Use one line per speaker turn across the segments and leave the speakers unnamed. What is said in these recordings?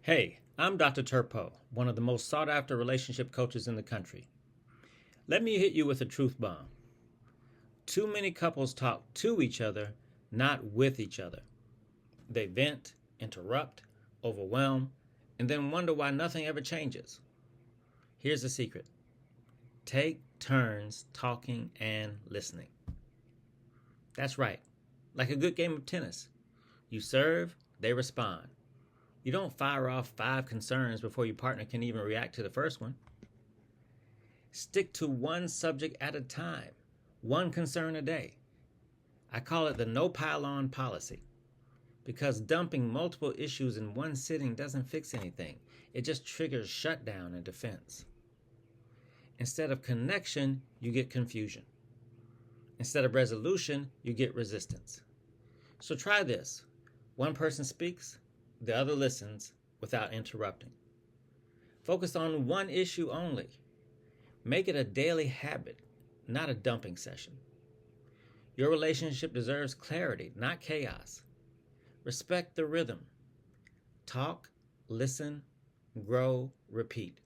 Hey, I'm Dr. Turpeau, one of the most sought after relationship coaches in the country. Let me hit you with a truth bomb. Too many couples talk to each other, not with each other. They vent, interrupt, overwhelm, and then wonder why nothing ever changes. Here's the secret: take turns talking and listening. That's right, like a good game of tennis. You serve, they respond. You don't fire off 5 concerns before your partner can even react to the first one. Stick to one subject at a time, one concern a day. I call it the no pile on policy because dumping multiple issues in one sitting doesn't fix anything. It just triggers shutdown and defense. Instead of connection, you get confusion. Instead of resolution, you get resistance. So try this. One person speaks, the other listens without interrupting. Focus on one issue only. Make it a daily habit, not a dumping session. Your relationship deserves clarity, not chaos. Respect the rhythm. Talk, listen, grow, repeat.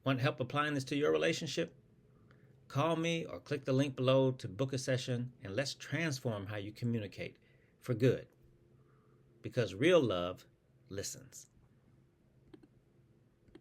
Want help applying this to your relationship? Call me or click the link below to book a session, and let's transform how you communicate for good. Because real love listens.